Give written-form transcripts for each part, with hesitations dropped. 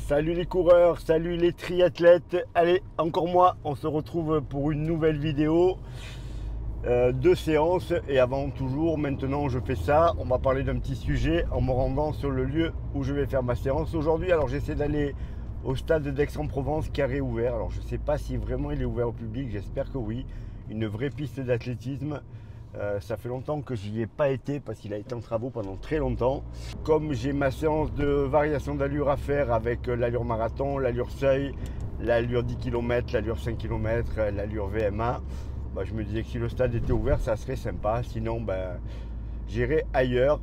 Salut les coureurs, salut les triathlètes. Allez, encore moi, on se retrouve pour une nouvelle vidéo de séance. Et avant toujours, maintenant je fais ça, on va parler d'un petit sujet en me rendant sur le lieu où je vais faire ma séance aujourd'hui. Alors j'essaie d'aller au stade d'Aix-en-Provence qui a réouvert. Alors je ne sais pas si vraiment il est ouvert au public, j'espère que oui. Une vraie piste d'athlétisme. Ça fait longtemps que j'y ai pas été parce qu'il a été en travaux pendant très longtemps. Comme j'ai ma séance de variation d'allure à faire avec l'allure marathon, l'allure seuil, l'allure 10 km, l'allure 5 km, l'allure VMA, je me disais que si le stade était ouvert, ça serait sympa. Sinon, j'irai ailleurs.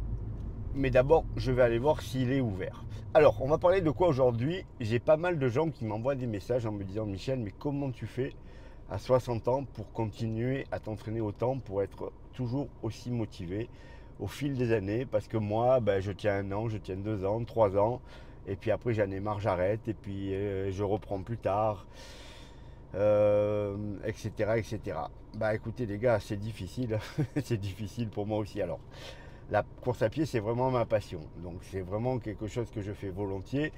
Mais d'abord, je vais aller voir s'il est ouvert. Alors, on va parler de quoi aujourd'hui? J'ai pas mal de gens qui m'envoient des messages en me disant « Michel, mais comment tu fais à 60 ans pour continuer à t'entraîner autant, pour être toujours aussi motivé au fil des années ?» Parce que moi, je tiens 1 an, je tiens 2 ans, 3 ans, et puis après j'en ai marre, j'arrête, et puis je reprends plus tard, etc., etc. Écoutez les gars, c'est difficile, c'est difficile pour moi aussi. Alors, la course à pied, c'est vraiment ma passion, donc c'est vraiment quelque chose que je fais volontiers,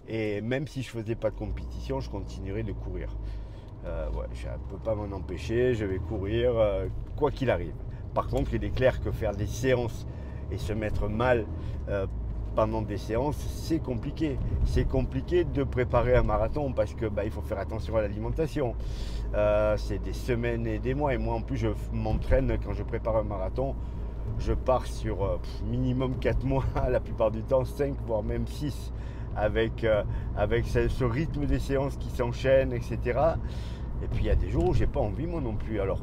et même si je faisais pas de compétition, je continuerai de courir. Je ne peux pas m'en empêcher, je vais courir quoi qu'il arrive. Par contre, il est clair que faire des séances et se mettre mal pendant des séances, c'est compliqué. C'est compliqué de préparer un marathon parce que il faut faire attention à l'alimentation. C'est des semaines et des mois. Et moi, en plus, je m'entraîne quand je prépare un marathon. Je pars sur minimum 4 mois, la plupart du temps 5, voire même 6. Avec ce rythme des séances qui s'enchaînent, etc. Et puis il y a des jours où j'ai pas envie moi non plus. Alors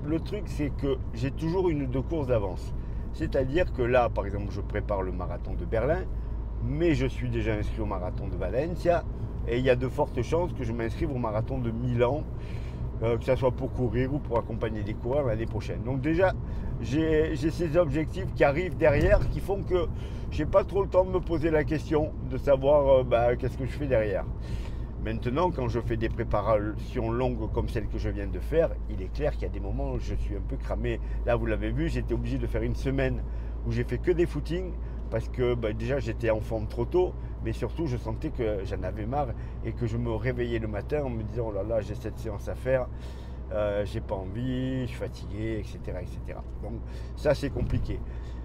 le truc c'est que j'ai toujours 1 ou 2 courses d'avance. C'est-à-dire que là par exemple je prépare le marathon de Berlin, mais je suis déjà inscrit au marathon de Valencia et il y a de fortes chances que je m'inscrive au marathon de Milan, que ce soit pour courir ou pour accompagner des coureurs l'année prochaine. Donc déjà, j'ai ces objectifs qui arrivent derrière qui font que je n'ai pas trop le temps de me poser la question de savoir qu'est-ce que je fais derrière. Maintenant, quand je fais des préparations longues comme celle que je viens de faire, il est clair qu'il y a des moments où je suis un peu cramé. Là, vous l'avez vu, j'étais obligé de faire 1 semaine où j'ai fait que des footings parce que déjà j'étais en forme trop tôt, mais surtout je sentais que j'en avais marre et que je me réveillais le matin en me disant oh là là, j'ai cette séance à faire, j'ai pas envie, je suis fatigué, etc., etc. Donc ça c'est compliqué.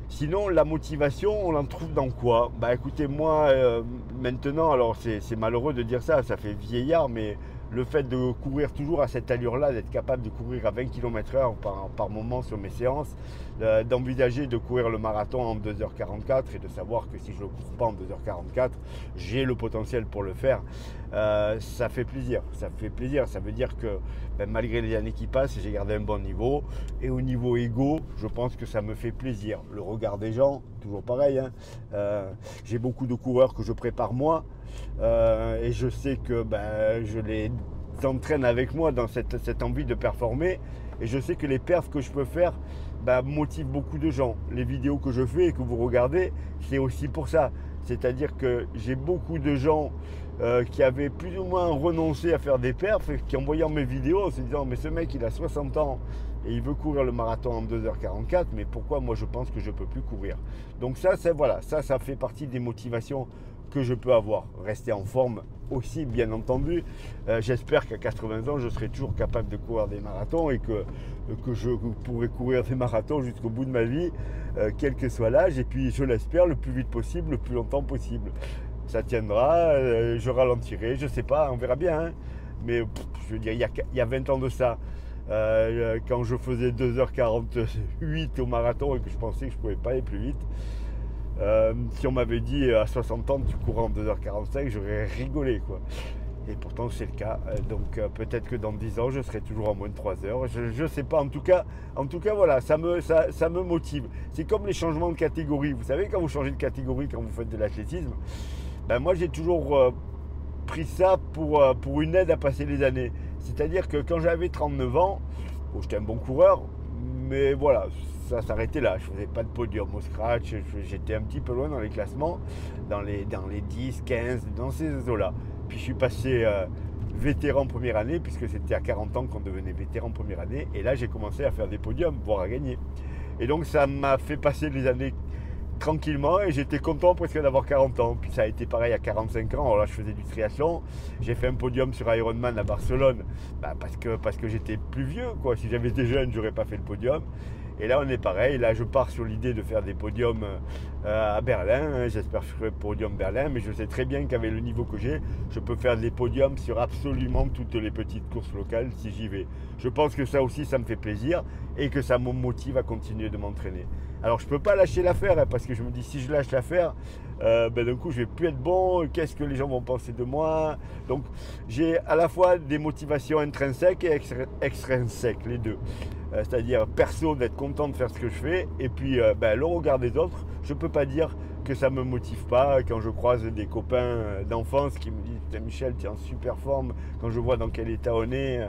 Sinon la motivation, on en trouve dans quoi? Écoutez, moi maintenant, alors c'est malheureux de dire ça, ça fait vieillard, mais le fait de courir toujours à cette allure-là, d'être capable de courir à 20 km/h par moment sur mes séances, d'envisager de courir le marathon en 2h44 et de savoir que si je ne le cours pas en 2h44, j'ai le potentiel pour le faire, ça fait plaisir. Ça fait plaisir, ça veut dire que malgré les années qui passent, j'ai gardé un bon niveau. Et au niveau égo, je pense que ça me fait plaisir. Le regard des gens, toujours pareil, hein. J'ai beaucoup de coureurs que je prépare moi. Et je sais que je les entraîne avec moi dans cette envie de performer, et je sais que les perfs que je peux faire motivent beaucoup de gens. Les vidéos que je fais et que vous regardez, c'est aussi pour ça. C'est-à-dire que j'ai beaucoup de gens qui avaient plus ou moins renoncé à faire des perfs et qui, en voyant mes vidéos, en se disant mais ce mec il a 60 ans et il veut courir le marathon en 2h44, mais pourquoi moi je pense que je ne peux plus courir? Donc ça fait partie des motivations que je peux avoir. Rester en forme aussi, bien entendu. J'espère qu'à 80 ans, je serai toujours capable de courir des marathons et que je pourrai courir des marathons jusqu'au bout de ma vie, quel que soit l'âge. Et puis, je l'espère, le plus vite possible, le plus longtemps possible. Ça tiendra, je ralentirai, je sais pas, on verra bien. Hein. Mais je veux dire, il y a 20 ans de ça, quand je faisais 2h48 au marathon et que je pensais que je ne pouvais pas aller plus vite, si on m'avait dit à 60 ans tu cours en 2h45, j'aurais rigolé quoi. Et pourtant c'est le cas. Donc peut-être que dans 10 ans je serai toujours en moins de 3 heures. Je sais pas. En tout cas voilà, ça me motive. C'est comme les changements de catégorie. Vous savez, quand vous changez de catégorie, quand vous faites de l'athlétisme, moi j'ai toujours pris ça pour une aide à passer les années. C'est-à-dire que quand j'avais 39 ans, j'étais un bon coureur, mais voilà, ça s'arrêtait là. Je ne faisais pas de podium au scratch, j'étais un petit peu loin dans les classements, dans les 10, 15, dans ces eaux-là. Puis je suis passé vétéran première année, puisque c'était à 40 ans qu'on devenait vétéran première année, et là j'ai commencé à faire des podiums, voire à gagner. Et donc ça m'a fait passer les années tranquillement, et j'étais content presque d'avoir 40 ans. Puis ça a été pareil à 45 ans. Alors là, je faisais du triathlon. J'ai fait un podium sur Ironman à Barcelone, parce que j'étais plus vieux, quoi. Si j'avais été jeune, j'aurais pas fait le podium. Et là, on est pareil. Là, je pars sur l'idée de faire des podiums à Berlin. J'espère faire le podium Berlin, mais je sais très bien qu'avec le niveau que j'ai, je peux faire des podiums sur absolument toutes les petites courses locales si j'y vais. Je pense que ça aussi, ça me fait plaisir et que ça me motive à continuer de m'entraîner. Alors, je ne peux pas lâcher l'affaire, hein, parce que je me dis, si je lâche l'affaire, d'un coup, je ne vais plus être bon. Qu'est-ce que les gens vont penser de moi? Donc, j'ai à la fois des motivations intrinsèques et extrinsèques, les deux. C'est-à-dire perso, d'être content de faire ce que je fais, et puis le regard des autres. Je ne peux pas dire que ça ne me motive pas quand je croise des copains d'enfance qui me disent « Putain Michel, tu es en super forme », quand je vois dans quel état on est,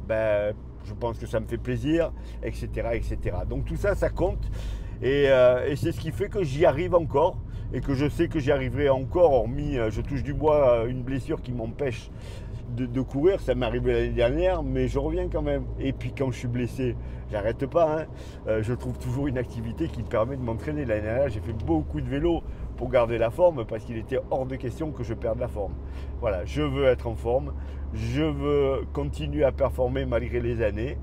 je pense que ça me fait plaisir, etc. etc. Donc tout ça, ça compte, et c'est ce qui fait que j'y arrive encore, et que je sais que j'y arriverai encore, hormis, je touche du bois, une blessure qui m'empêche de courir. Ça m'est arrivé l'année dernière, mais je reviens quand même. Et puis quand je suis blessé, j'arrête pas, hein. Je trouve toujours une activité qui me permet de m'entraîner. L'année dernière, j'ai fait beaucoup de vélo pour garder la forme, parce qu'il était hors de question que je perde la forme. Voilà, je veux être en forme, je veux continuer à performer malgré les années.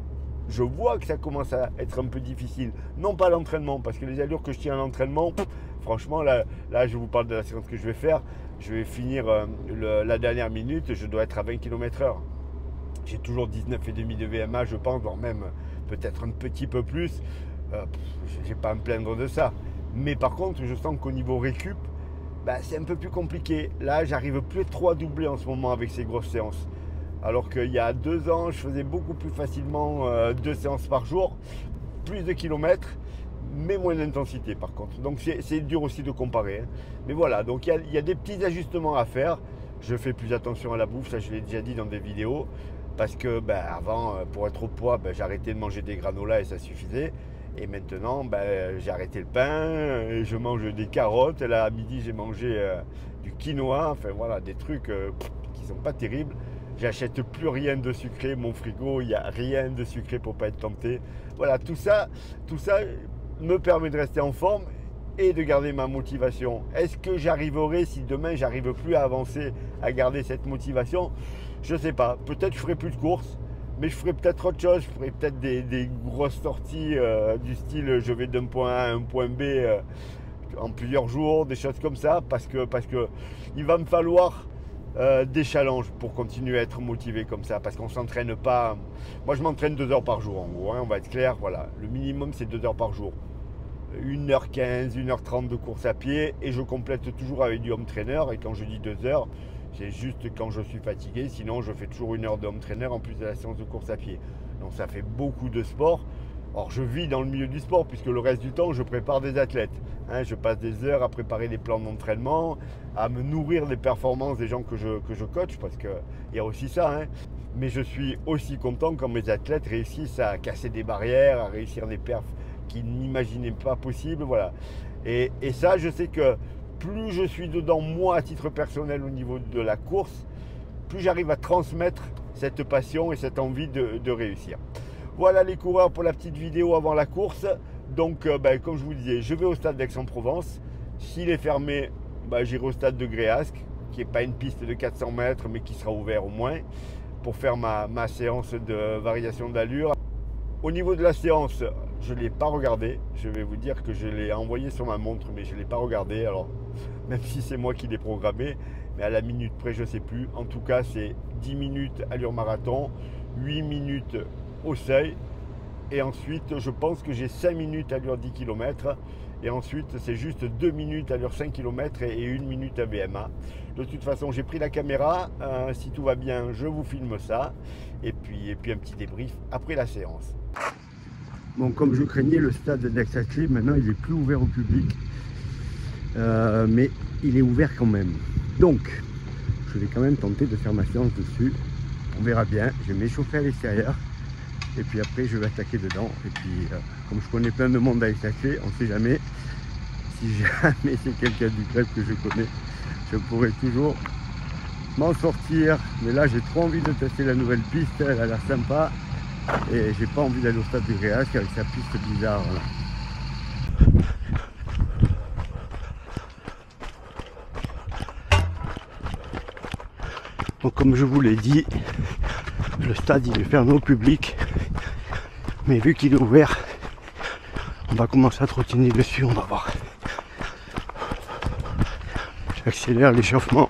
Je vois que ça commence à être un peu difficile, non pas l'entraînement, parce que les allures que je tiens à l'entraînement, franchement, là, je vous parle de la séance que je vais faire. Je vais finir la dernière minute, je dois être à 20 km/h. J'ai toujours 19,5 de VMA, je pense, voire même peut-être un petit peu plus. Je n'ai pas à me plaindre de ça. Mais par contre, je sens qu'au niveau récup, c'est un peu plus compliqué. Là, j'arrive plus trop à doubler en ce moment avec ces grosses séances. Alors qu'il y a 2 ans, je faisais beaucoup plus facilement 2 séances par jour, plus de kilomètres, mais moins d'intensité par contre. Donc c'est dur aussi de comparer, hein. Mais voilà, donc il y a des petits ajustements à faire. Je fais plus attention à la bouffe, ça je l'ai déjà dit dans des vidéos, parce que avant, pour être au poids, j'ai arrêté de manger des granolas et ça suffisait. Et maintenant, j'ai arrêté le pain, et je mange des carottes. Et là, à midi, j'ai mangé du quinoa, enfin voilà, des trucs qui sont pas terribles. J'achète plus rien de sucré, mon frigo, il n'y a rien de sucré pour pas être tenté. Voilà, tout ça me permet de rester en forme et de garder ma motivation. Est-ce que j'arriverai, si demain j'arrive plus à avancer, à garder cette motivation? Je ne sais pas. Peut-être je ferai plus de courses, mais je ferai peut-être autre chose. Je ferai peut-être des grosses sorties du style je vais d'un point A à un point B en plusieurs jours, des choses comme ça, parce que il va me falloir des challenges pour continuer à être motivé comme ça, parce qu'on ne s'entraîne pas. Moi je m'entraîne 2 heures par jour en gros, hein, on va être clair, voilà. Le minimum c'est 2 heures par jour, 1h15, 1h30 de course à pied, et je complète toujours avec du home trainer. Et quand je dis 2 heures, c'est juste quand je suis fatigué, sinon je fais toujours 1 heure de home trainer en plus de la séance de course à pied. Donc ça fait beaucoup de sport. Or, je vis dans le milieu du sport, puisque le reste du temps, je prépare des athlètes. Hein, je passe des heures à préparer des plans d'entraînement, à me nourrir des performances des gens que je coach, parce qu'il y a aussi ça. Hein. Mais je suis aussi content quand mes athlètes réussissent à casser des barrières, à réussir des perfs qu'ils n'imaginaient pas possibles. Voilà. Et ça, je sais que plus je suis dedans, moi, à titre personnel, au niveau de la course, plus j'arrive à transmettre cette passion et cette envie de réussir. Voilà les coureurs pour la petite vidéo avant la course. Donc comme je vous disais, je vais au stade d'Aix-en-Provence. S'il est fermé, j'irai au stade de Gréasque, qui n'est pas une piste de 400 mètres, mais qui sera ouvert au moins, pour faire ma séance de variation d'allure. Au niveau de la séance, je ne l'ai pas regardé. Je vais vous dire que je l'ai envoyé sur ma montre, mais je ne l'ai pas regardé. Alors, même si c'est moi qui l'ai programmé, mais à la minute près, je ne sais plus. En tout cas, c'est 10 minutes allure marathon, 8 minutes au seuil, et ensuite je pense que j'ai 5 minutes allure 10 km, et ensuite c'est juste 2 minutes allure 5 km et 1 minute à VMA. De toute façon, j'ai pris la caméra, si tout va bien je vous filme ça, et puis un petit débrief après la séance. Bon, comme je craignais, le stade d'Aix-Saclay maintenant il est plus ouvert au public, mais il est ouvert quand même, donc je vais quand même tenter de faire ma séance dessus. On verra bien, je vais m'échauffer à l'extérieur. Et puis après, je vais attaquer dedans. Et puis, comme je connais plein de monde à Aix-Saclay, on ne sait jamais. Si jamais c'est quelqu'un du club que je connais, je pourrais toujours m'en sortir. Mais là, j'ai trop envie de tester la nouvelle piste. Elle a l'air sympa. Et j'ai pas envie d'aller au stade de Gréasque avec sa piste bizarre. Donc comme je vous l'ai dit, le stade il est fermé au public, mais vu qu'il est ouvert, on va commencer à trottiner dessus, on va voir. J'accélère l'échauffement.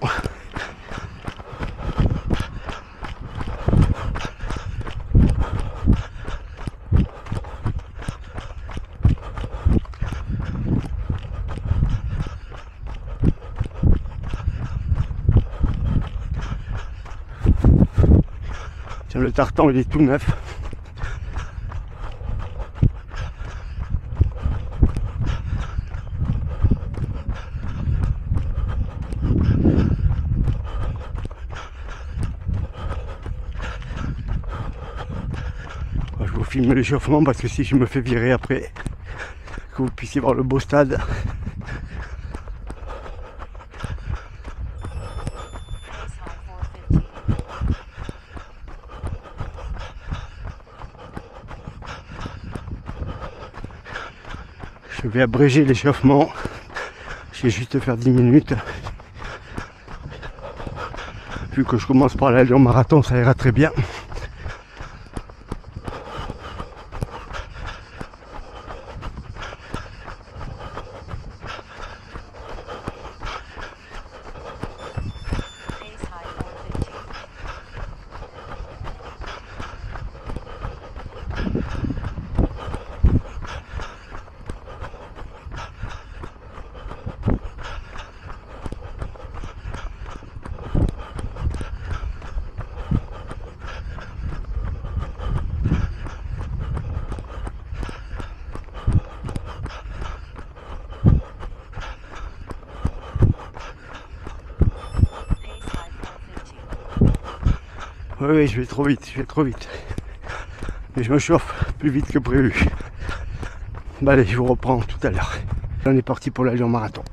Tiens, le tartan il est tout neuf. Je vous filme l'échauffement parce que si je me fais virer après, que vous puissiez voir le beau stade. Je vais abréger l'échauffement. Je vais juste faire 10 minutes. Vu que je commence par l'allure marathon, ça ira très bien. Oui, je vais trop vite, Mais je me chauffe plus vite que prévu. Bah allez, je vous reprends tout à l'heure. On est parti pour l'allure marathon.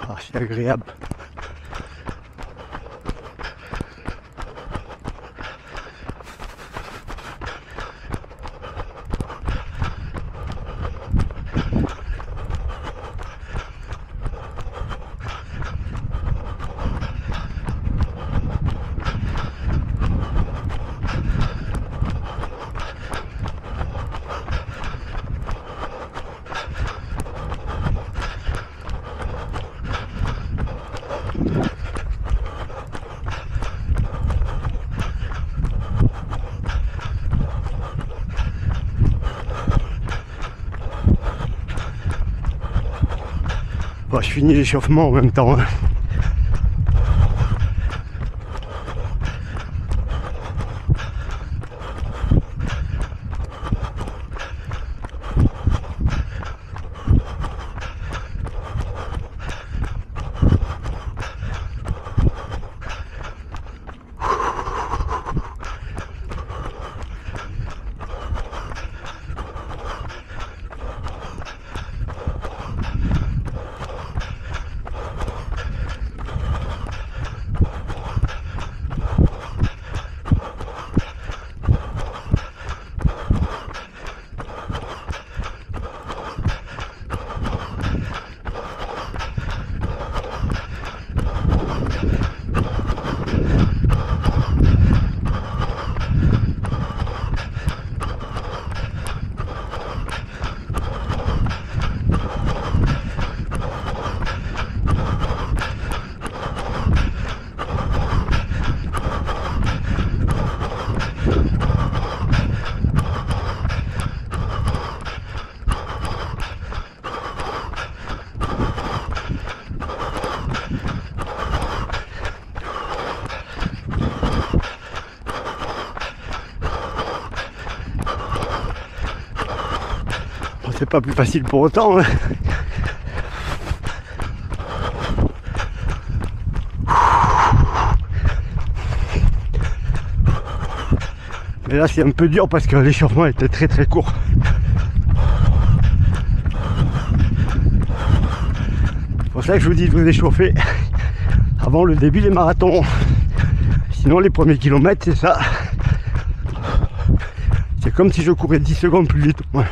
Ah, c'est agréable. Bon, je finis l'échauffement en même temps. C'est pas plus facile pour autant. Hein. Mais là c'est un peu dur parce que l'échauffement était très court. pour ça que je vous dis de vous échauffer avant le début des marathons. Sinon les premiers kilomètres c'est ça. C'est comme si je courais 10 secondes plus vite. Ouais.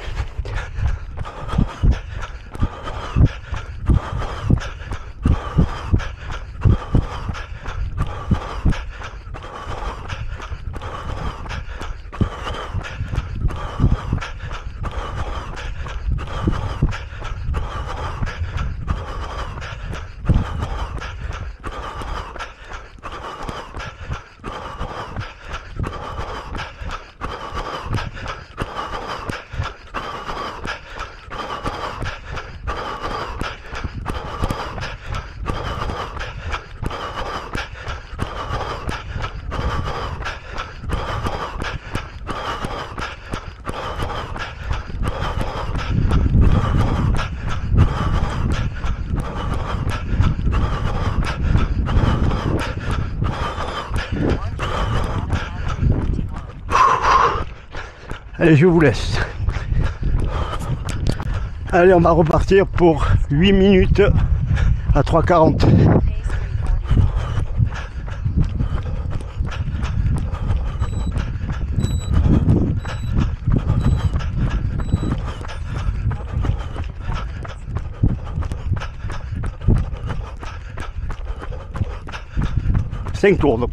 Allez, je vous laisse. Allez, on va repartir pour 8 minutes à 3,40. Cinq tours donc.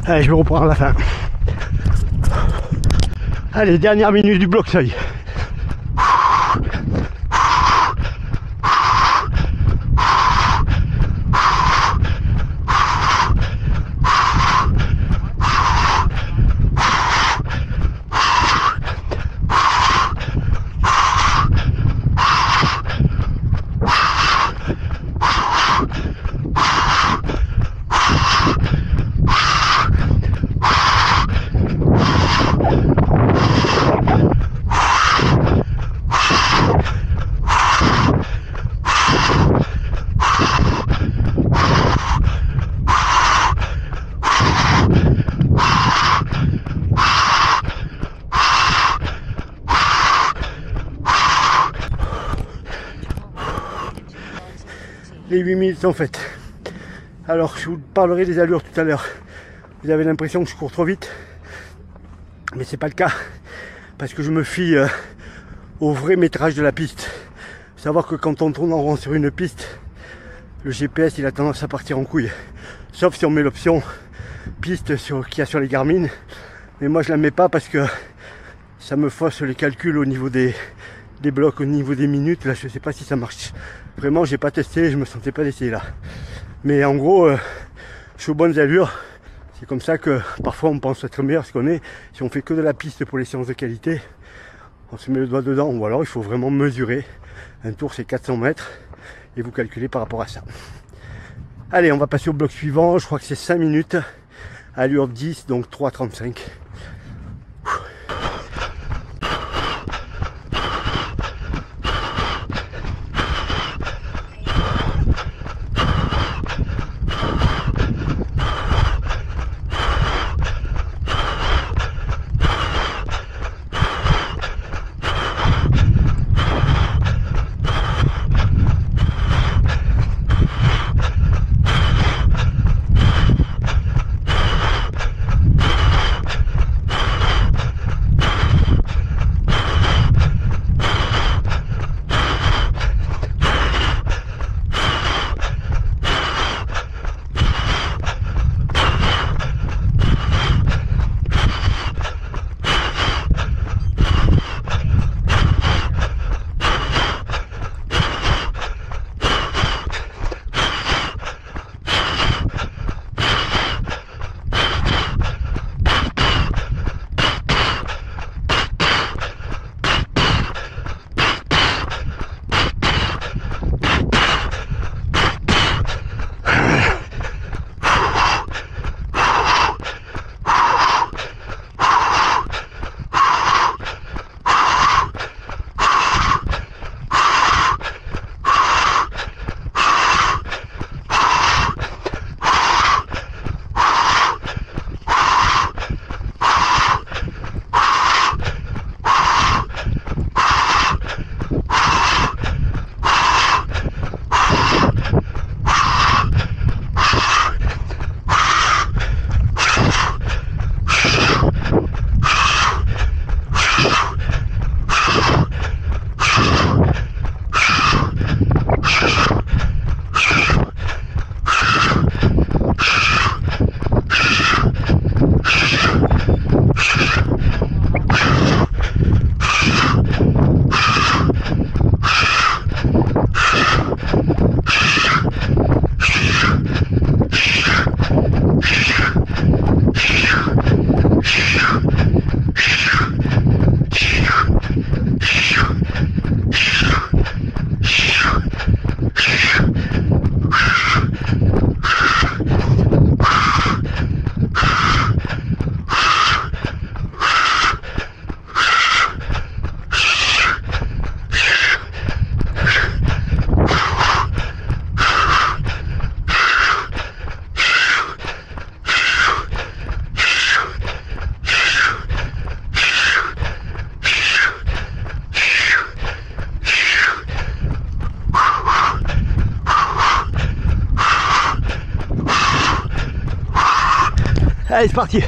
Allez, je vais reprendre à la fin. Allez, dernière minute du bloc seuil. Les 8 minutes sont faites. Alors je vous parlerai des allures tout à l'heure. Vous avez l'impression que je cours trop vite, mais c'est pas le cas parce que je me fie au vrai métrage de la piste. Faut savoir que quand on tourne en rond sur une piste, le GPS il a tendance à partir en couille, sauf si on met l'option piste qu'il y a sur les Garmin, mais moi je la mets pas parce que ça me fausse les calculs au niveau des blocs, au niveau des minutes. Là je sais pas si ça marche vraiment, j'ai pas testé, je me sentais pas d'essayer là, mais en gros je suis aux bonnes allures. C'est comme ça que parfois on pense être meilleur ce qu'on est. Si on fait que de la piste pour les séances de qualité, on se met le doigt dedans, ou alors il faut vraiment mesurer. Un tour c'est 400 mètres et vous calculez par rapport à ça. Allez, on va passer au bloc suivant, je crois que c'est 5 minutes, allure 10, donc 3,35. Allez, c'est parti.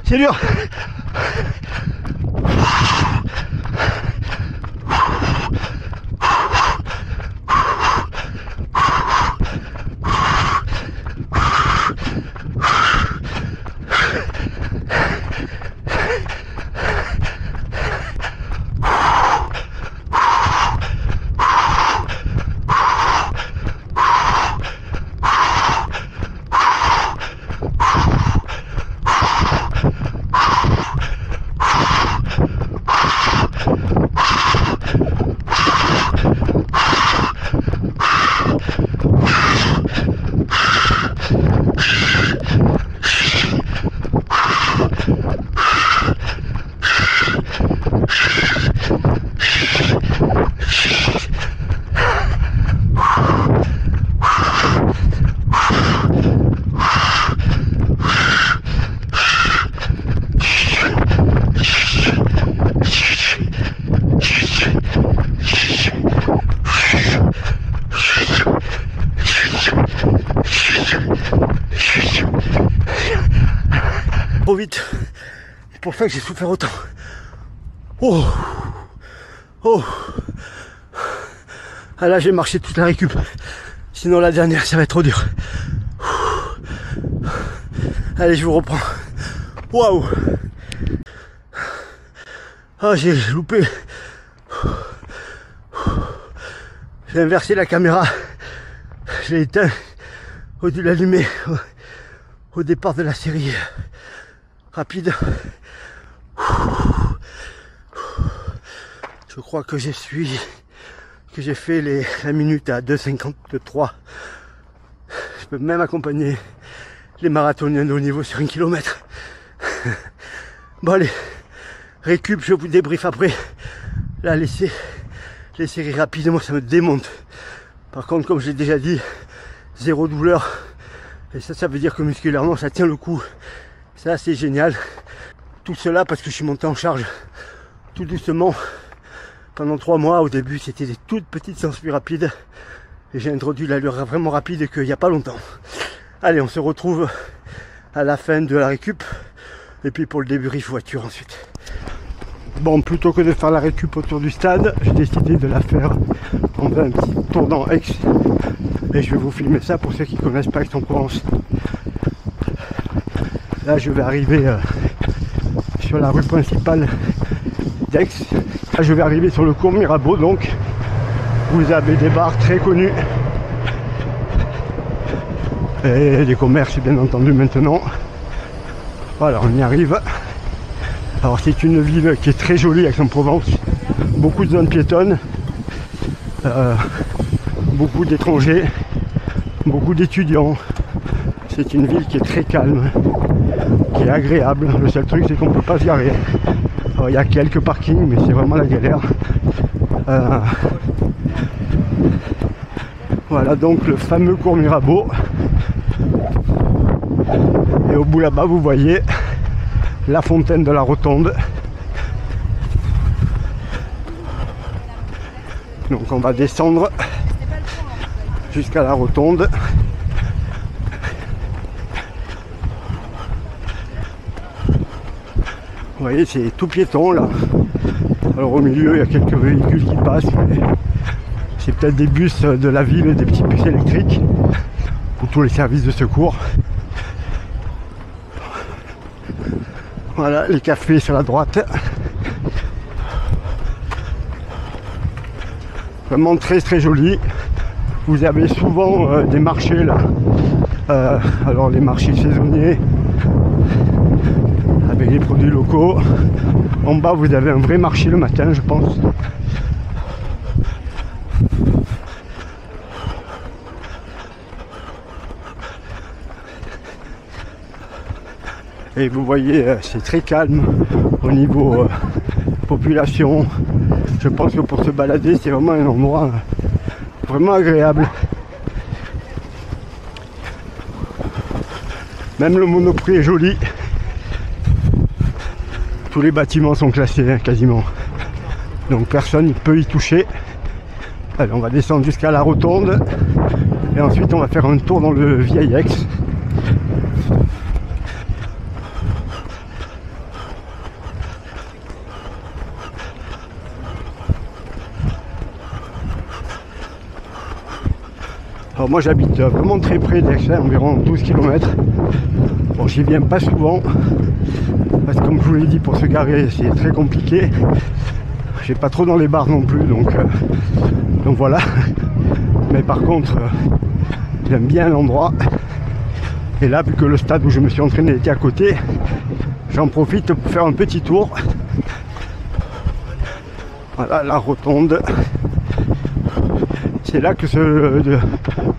C'est dur. Trop vite, c'est pour ça que j'ai souffert autant. Oh, oh. Ah là j'ai marché toute la récup, sinon la dernière ça va être trop dur. Allez, je vous reprends. Waouh. Ah, j'ai loupé. J'ai inversé la caméra, je l'ai éteint au lieu de l'allumer au départ de la série rapide. Je crois que j'ai fait la minute à 2,53. Je peux même accompagner les marathoniens de haut niveau sur 1 km. Bon allez, récup, je vous débriefe après. Là, les séries rapides, moi ça me démonte. Par contre, comme je l'ai déjà dit, zéro douleur. Et ça veut dire que musculairement ça tient le coup. Ça c'est génial. Tout cela parce que je suis monté en charge tout doucement. Pendant 3 mois, au début c'était des toutes petites séances plus rapides. Et j'ai introduit l'allure vraiment rapide qu'il n'y a pas longtemps. Allez, on se retrouve à la fin de la récup. Et puis pour le débrief voiture ensuite. Bon, plutôt que de faire la récup autour du stade, j'ai décidé de la faire en faisant un petit tour dans Aix. Et je vais vous filmer ça pour ceux qui ne connaissent pas Aix-en-Provence. Là, je vais arriver sur la rue principale d'Aix. Là, je vais arriver sur le cours Mirabeau, donc vous avez des bars très connus. Et des commerces, bien entendu, maintenant. Voilà, on y arrive. Alors c'est une ville qui est très jolie, Aix-en-Provence, beaucoup de zones piétonnes, beaucoup d'étrangers, beaucoup d'étudiants. C'est une ville qui est très calme, qui est agréable. Le seul truc c'est qu'on ne peut pas se garer. Alors, il y a quelques parkings mais c'est vraiment la galère. Voilà donc le fameux cours Mirabeau. Et au bout là-bas, vous voyez la fontaine de la Rotonde. Donc on va descendre jusqu'à la Rotonde. Vous voyez, c'est tout piéton là. Alors au milieu, il y a quelques véhicules qui passent, mais c'est peut-être des bus de la ville, des petits bus électriques pour tous les services de secours. Voilà, les cafés sur la droite. Vraiment très très joli. Vous avez souvent des marchés là. Alors les marchés saisonniers avec les produits locaux. En bas vous avez un vrai marché le matin, je pense. Et vous voyez, c'est très calme au niveau population. Je pense que pour se balader, c'est vraiment un endroit vraiment agréable. Même le Monoprix est joli. Tous les bâtiments sont classés, hein, quasiment. Donc personne ne peut y toucher. Allez, on va descendre jusqu'à la Rotonde. Et ensuite, on va faire un tour dans le vieil Aix. Alors moi j'habite vraiment très près d'Aix, environ 12 km. Bon, j'y viens pas souvent, parce que comme je vous l'ai dit, pour se garer c'est très compliqué. J'ai pas trop dans les bars non plus, donc voilà. Mais par contre, j'aime bien l'endroit. Et là, vu que le stade où je me suis entraîné était à côté, j'en profite pour faire un petit tour. Voilà la Rotonde. C'est là que se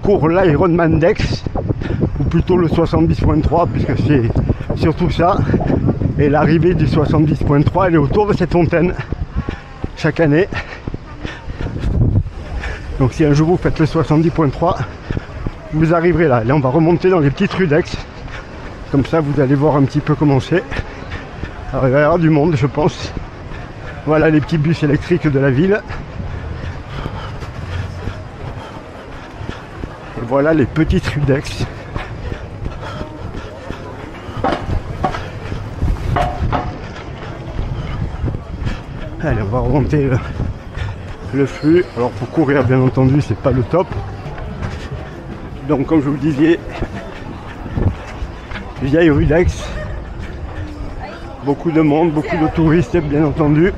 court l'Ironman d'Aix, ou plutôt le 70.3, puisque c'est surtout ça. Et l'arrivée du 70.3, elle est autour de cette fontaine, chaque année. Donc si un jour vous faites le 70.3, vous arriverez là. Là on va remonter dans les petites rues d'Aix. Comme ça vous allez voir un petit peu comment c'est. Alors il va y avoir du monde, je pense. Voilà les petits bus électriques de la ville. Et voilà les petites rues d'Aix. Allez, on va remonter le flux. Alors pour courir, bien entendu, c'est pas le top. Donc comme je vous disais, vieille rue d'Aix. Beaucoup de monde, beaucoup de touristes, bien entendu.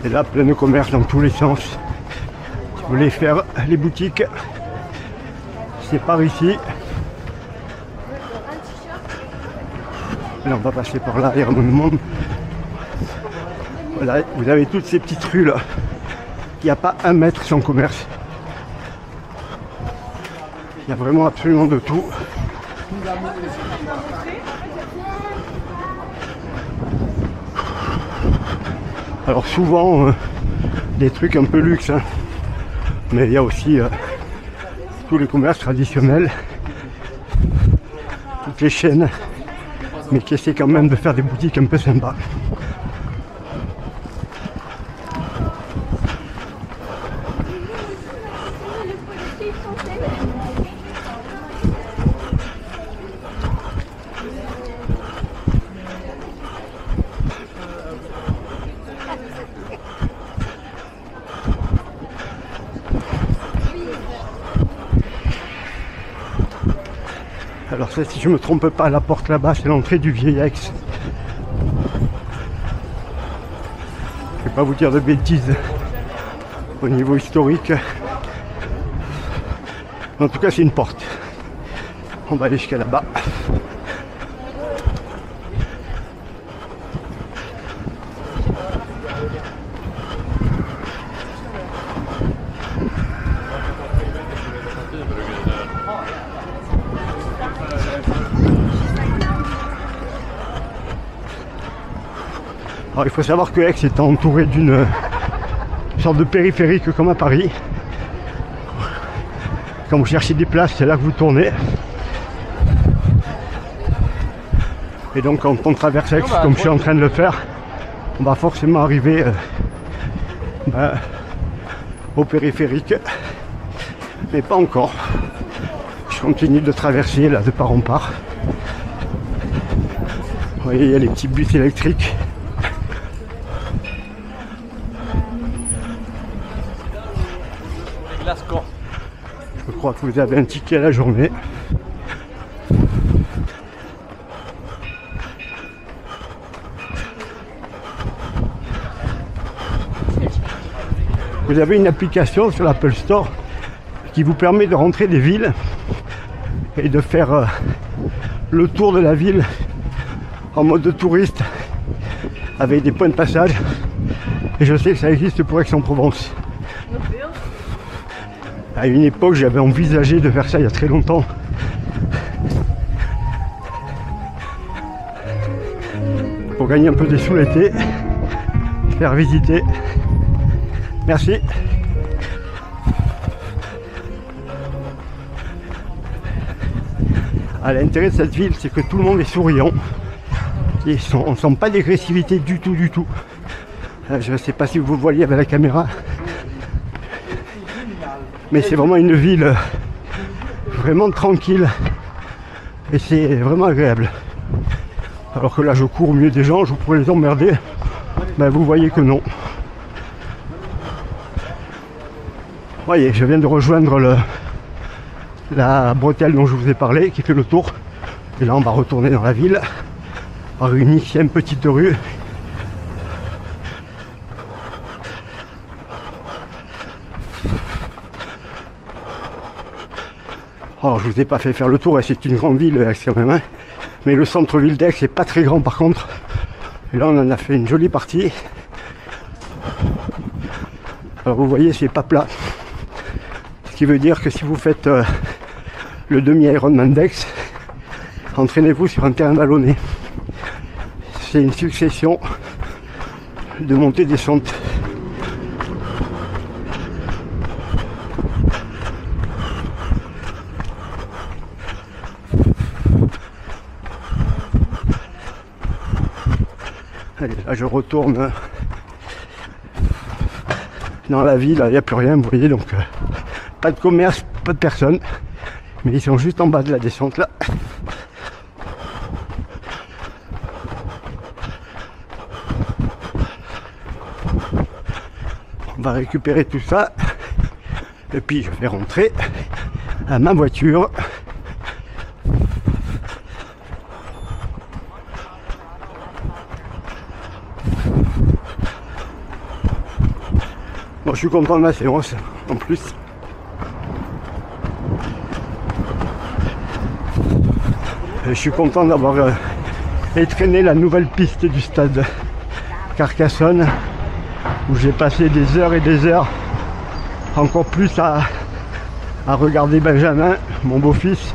Et là, plein de commerce dans tous les sens. Si vous voulez faire les boutiques, c'est par ici. Là, on va passer par là, il y a vraiment du monde. Voilà, vous avez toutes ces petites rues là. Il n'y a pas un mètre sans commerce. Il y a vraiment absolument de tout. Alors souvent des trucs un peu luxe, hein. Mais il y a aussi tous les commerces traditionnels, toutes les chaînes, mais qui essaient quand même de faire des boutiques un peu sympas. Alors ça, si je ne me trompe pas, la porte là-bas, c'est l'entrée du vieil Aix. Je ne vais pas vous dire de bêtises au niveau historique. En tout cas, c'est une porte. On va aller jusqu'à là-bas. Alors il faut savoir que Aix est entouré d'une sorte de périphérique comme à Paris. Quand vous cherchez des places, c'est là que vous tournez. Et donc quand on traverse Aix, comme je suis en train de le faire, on va forcément arriver au périphérique. Mais pas encore. Je continue de traverser là de part en part. Vous voyez, il y a les petits bus électriques. Je crois que vous avez un ticket à la journée. Vous avez une application sur l'Apple Store qui vous permet de rentrer des villes et de faire le tour de la ville en mode touriste avec des points de passage. Et je sais que ça existe pour Aix-en-Provence. À une époque, j'avais envisagé de faire ça il y a très longtemps. Pour gagner un peu des sous l'été, faire visiter. Merci. L'intérêt de cette ville, c'est que tout le monde est souriant. On ne sent pas d'agressivité du tout, du tout. Je ne sais pas si vous le voyez avec la caméra. Mais c'est vraiment une ville vraiment tranquille. Et c'est vraiment agréable. Alors que là, je cours au milieu des gens, je pourrais les emmerder. Ben, vous voyez que non. Vous voyez, je viens de rejoindre la bretelle dont je vous ai parlé, qui fait le tour. Et là, on va retourner dans la ville par une Xème petite rue. Alors, je vous ai pas fait faire le tour, et c'est une grande ville quand même, hein. Mais le centre-ville d'Aix n'est pas très grand par contre. Et là, on en a fait une jolie partie. Alors, vous voyez, c'est pas plat. Ce qui veut dire que si vous faites le demi-Ironman d'Aix, entraînez-vous sur un terrain vallonné. C'est une succession de montées-descentes. Allez, là je retourne dans la ville, il n'y a plus rien, vous voyez, donc pas de commerce, pas de personne, mais ils sont juste en bas de la descente là. On va récupérer tout ça et puis je vais rentrer à ma voiture. Bon, je suis content de ma séance en plus. Je suis content d'avoir étraîné la nouvelle piste du stade Carcassonne, où j'ai passé des heures et des heures, encore plus à regarder Benjamin, mon beau-fils,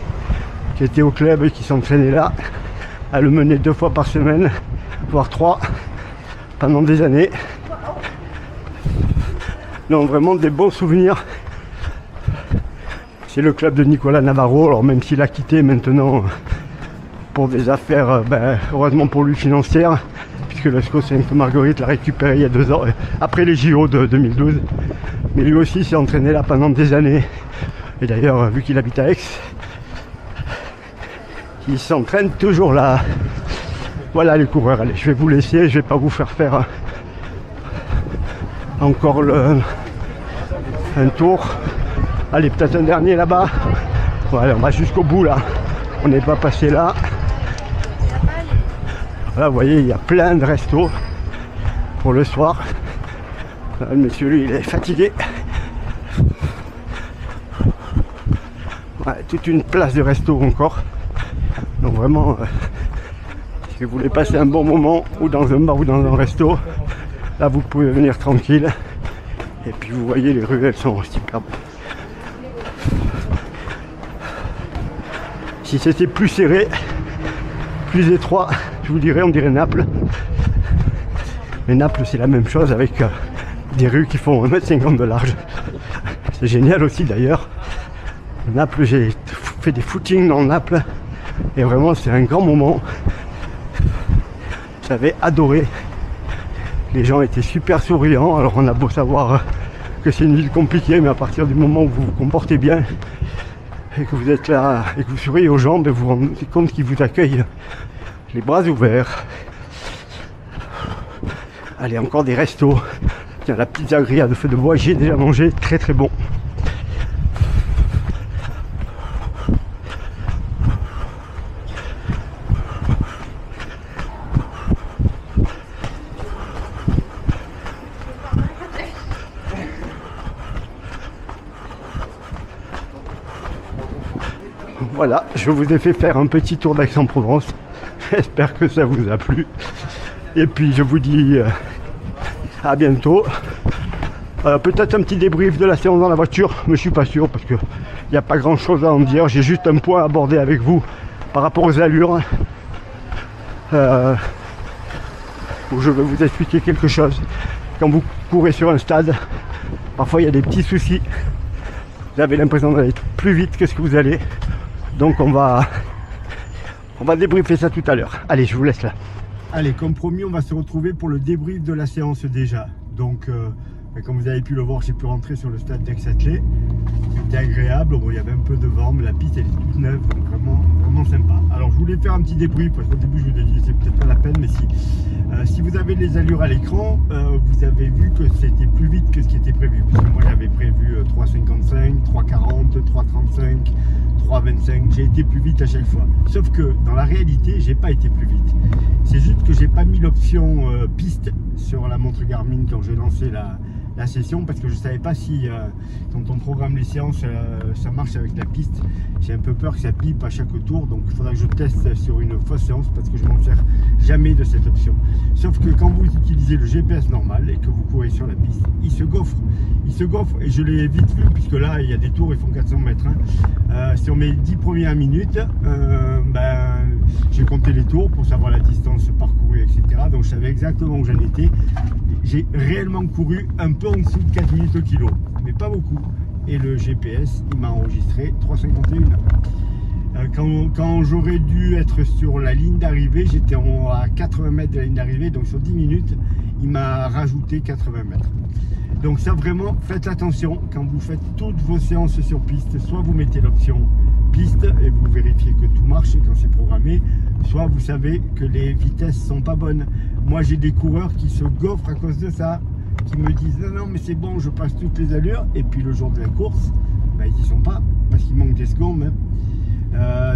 qui était au club et qui s'entraînait là, à le mener 2 fois par semaine, voire 3, pendant des années. Donc vraiment des bons souvenirs. C'est le club de Nicolas Navarro, alors même s'il a quitté maintenant pour des affaires, heureusement pour lui, financières, puisque le SCO Sainte-Marguerite l'a récupéré il y a 2 ans, après les JO de 2012. Mais lui aussi s'est entraîné là pendant des années. Et d'ailleurs, vu qu'il habite à Aix, il s'entraîne toujours là. Voilà les coureurs, allez, je vais vous laisser, je vais pas vous faire faire encore un tour. Allez, peut-être un dernier là-bas. Voilà, on va jusqu'au bout là. On n'est pas passé là. Là, vous voyez, il y a plein de restos pour le soir. Là, le monsieur, lui, il est fatigué. Ouais, toute une place de resto encore. Donc vraiment, si vous voulez passer un bon moment, ou dans un bar ou dans un resto, là vous pouvez venir tranquille. Et puis vous voyez, les rues, elles sont superbes. Si c'était plus serré, plus étroit, je vous dirais, on dirait Naples. Mais Naples, c'est la même chose avec des rues qui font 1,50 m de large. C'est génial aussi d'ailleurs. Naples, j'ai fait des footings dans Naples et vraiment c'est un grand moment. J'avais adoré. Les gens étaient super souriants. Alors on a beau savoir que c'est une ville compliquée, mais à partir du moment où vous vous comportez bien et que vous êtes là et que vous souriez aux gens, vous vous rendez compte qu'ils vous accueillent les bras ouverts. Allez, encore des restos. Tiens, la pizzeria de feu de bois, j'ai déjà mangé, très très bon. Voilà, je vous ai fait faire un petit tour d'Aix-en-Provence. J'espère que ça vous a plu. Et puis je vous dis à bientôt. Peut-être un petit débrief de la séance dans la voiture, mais je suis pas sûr parce qu'il n'y a pas grand chose à en dire. J'ai juste un point à aborder avec vous par rapport aux allures. Où je vais vous expliquer quelque chose. Quand vous courez sur un stade, parfois il y a des petits soucis. Vous avez l'impression d'aller plus vite que ce que vous allez. Donc on va débriefer ça tout à l'heure. Allez, je vous laisse là. Allez, comme promis, on va se retrouver pour le débrief de la séance déjà. Donc, comme vous avez pu le voir, j'ai pu rentrer sur le stade d'Aix-Châtelet. C'était agréable. Bon, il y avait un peu de vent, mais la piste elle est toute neuve, donc vraiment sympa. Alors, je voulais faire un petit débrief parce qu'au début, je vous ai dit c'est peut-être pas la peine, mais si vous avez les allures à l'écran, vous avez vu que c'était plus vite que ce qui était prévu. Parce que moi, j'avais prévu 3,55, 3,40, 3,35. 3,25, j'ai été plus vite à chaque fois. Sauf que dans la réalité, j'ai pas été plus vite. C'est juste que j'ai pas mis l'option piste sur la montre Garmin quand j'ai lancé la session, parce que je savais pas si quand on programme les séances ça marche avec la piste. J'ai un peu peur que ça pipe à chaque tour, donc il faudra que je teste sur une fausse séance parce que je m'en sers jamais de cette option. Sauf que quand vous utilisez le GPS normal et que vous courez sur la piste, il se gaufre et je l'ai vite vu puisque là il y a des tours, ils font 400 mètres. Sur mes 10 premières minutes, j'ai compté les tours pour savoir la distance parcourue, etc. Donc je savais exactement où j'en étais. J'ai réellement couru un peu en dessous de 4 minutes au kilo, mais pas beaucoup. Et le GPS, il m'a enregistré 3,51. Quand j'aurais dû être sur la ligne d'arrivée, j'étais à 80 mètres de la ligne d'arrivée, donc sur 10 minutes, il m'a rajouté 80 mètres. Donc ça vraiment, faites attention quand vous faites toutes vos séances sur piste, soit vous mettez l'option piste et vous vérifiez que tout marche quand c'est programmé, soit vous savez que les vitesses sont pas bonnes. Moi j'ai des coureurs qui se gaufrent à cause de ça, qui me disent non mais c'est bon, je passe toutes les allures, et puis le jour de la course, ils n'y sont pas parce qu'il manque des secondes.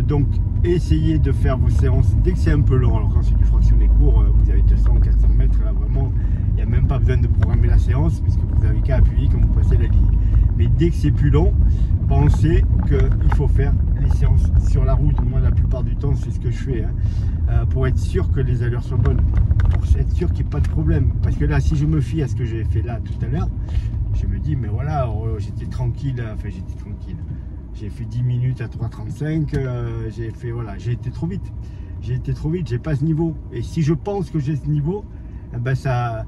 Donc essayez de faire vos séances dès que c'est un peu long. Alors quand c'est du fractionné court, vous avez 200, 400 mètres, là vraiment il n'y a même pas besoin de programmer la séance puisque vous n'avez qu'à appuyer quand vous passez la ligne. Mais dès que c'est plus long, pensez qu'il faut faire les séances sur la route. Moi la plupart du temps c'est ce que je fais, pour être sûr que les allures soient bonnes, pour être sûr qu'il n'y ait pas de problème. Parce que là si je me fie à ce que j'ai fait là tout à l'heure, je me dis mais voilà, j'étais tranquille, j'ai fait 10 minutes à 3,35, j'ai été trop vite. J'ai pas ce niveau. Et si je pense que j'ai ce niveau, ça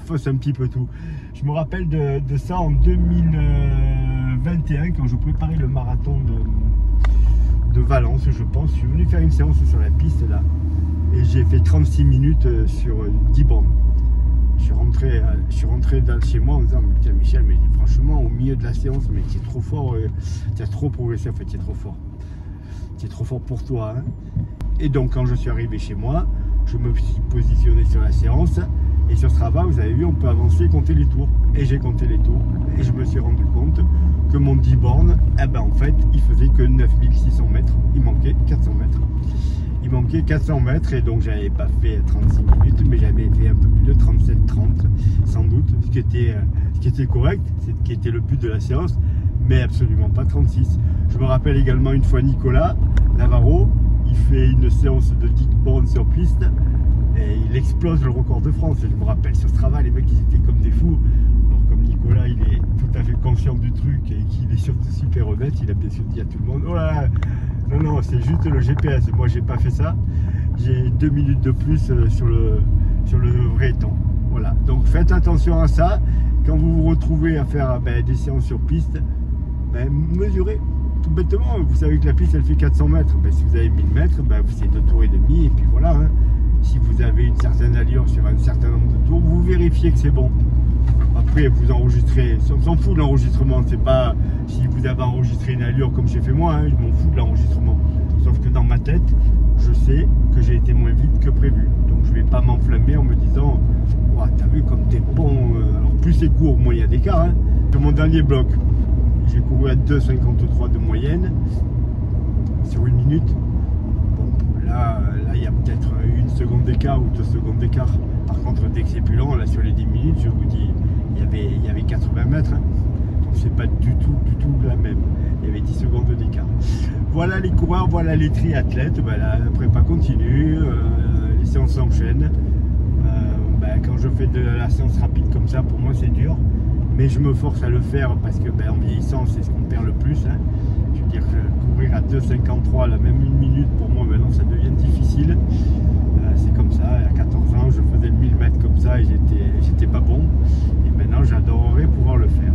fausse un petit peu tout. Je me rappelle de ça en 2021, quand je préparais le marathon de Valence, je pense. Je suis venu faire une séance sur la piste là, et j'ai fait 36 minutes sur 10 bornes. Je suis rentré chez moi en me disant mais putain Michel, mais franchement au milieu de la séance, mais tu es trop fort, tu as trop progressé, en fait tu es trop fort. Tu es trop fort pour toi. Et donc quand je suis arrivé chez moi, je me suis positionné sur la séance, et sur Strava, vous avez vu, on peut avancer et compter les tours. Et j'ai compté les tours, et je me suis rendu compte que mon 10 bornes, en fait, il faisait que 9600 mètres, il manquait 400 mètres. Il manquait 400 mètres, et donc j'avais pas fait 36 minutes, mais j'avais fait un peu plus de 37-30 sans doute, ce qui était correct, c'est ce qui était le but de la séance, mais absolument pas 36. Je me rappelle également une fois Nicolas Navarro, il fait une séance de 10 bornes sur piste et il explose le record de France. Je me rappelle sur ce travail, les mecs ils étaient comme des fous. Alors comme Nicolas il est tout à fait conscient du truc et qu'il est surtout super honnête, il a bien sûr dit à tout le monde oh là, non c'est juste le GPS. Moi j'ai pas fait ça, j'ai 2 minutes de plus sur sur le vrai temps. Voilà, donc faites attention à ça. Quand vous vous retrouvez à faire des séances sur piste, mesurez. Tout bêtement, vous savez que la piste elle fait 400 mètres. Si vous avez 1000 mètres, vous faites 2 tours et demi et puis voilà. Hein. Si vous avez une certaine allure sur un certain nombre de tours, vous vérifiez que c'est bon. Après, vous enregistrez, on s'en fout de l'enregistrement. C'est pas si vous avez enregistré une allure comme j'ai fait moi, hein, je m'en fous de l'enregistrement. Sauf que dans ma tête, je sais que j'ai été moins vite que prévu. Donc je vais pas m'enflammer en me disant oh, t'as vu comme t'es bon. Alors plus c'est court, moins il y a d'écart. Hein. Sur mon dernier bloc, j'ai couru à 2,53 de moyenne sur une minute. Bon, là il y a peut-être 1 seconde d'écart ou 2 secondes d'écart. Par contre, dès que c'est plus long, là sur les 10 minutes, je vous dis, il y avait 80 mètres. Hein. Donc c'est pas du tout la même. Il y avait 10 secondes d'écart. Voilà les coureurs, voilà les triathlètes. La prépa continue, les séances s'enchaînent. Quand je fais de la séance rapide comme ça, pour moi c'est dur. Mais je me force à le faire parce que en vieillissant, c'est ce qu'on perd le plus. Hein. Je veux dire que courir à 2,53, la même 1 minute, pour moi maintenant ça devient difficile. C'est comme ça, à 14 ans, je faisais le 1000 mètres comme ça et j'étais pas bon. Et maintenant, j'adorerais pouvoir le faire.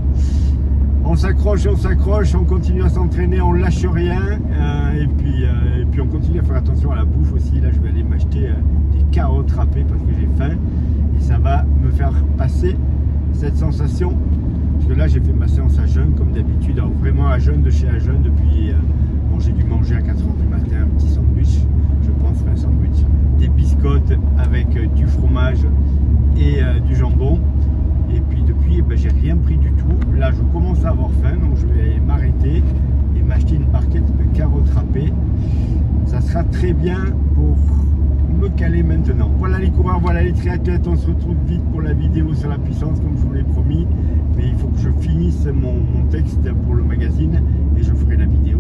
On s'accroche, on continue à s'entraîner, on lâche rien. Et puis on continue à faire attention à la bouffe aussi. Là, je vais aller m'acheter des carottes râpées parce que j'ai faim. Et ça va me faire passer cette sensation. Parce que là, j'ai fait ma séance à jeûne comme d'habitude. Alors vraiment à jeûne de chez à jeûne depuis... j'ai dû manger à 4 h du matin un petit sandwich. Je pense un sandwich. Des biscottes avec du fromage et du jambon. Et puis depuis, j'ai rien pris du tout. Là, je commence à avoir faim, donc je vais m'arrêter et m'acheter une barquette de carottes râpées. Ça sera très bien pour me caler maintenant. Voilà les coureurs, voilà les triathlètes. On se retrouve vite pour la vidéo sur la puissance, comme je vous l'ai promis. Mais il faut que je finisse mon texte pour le magazine et je ferai la vidéo.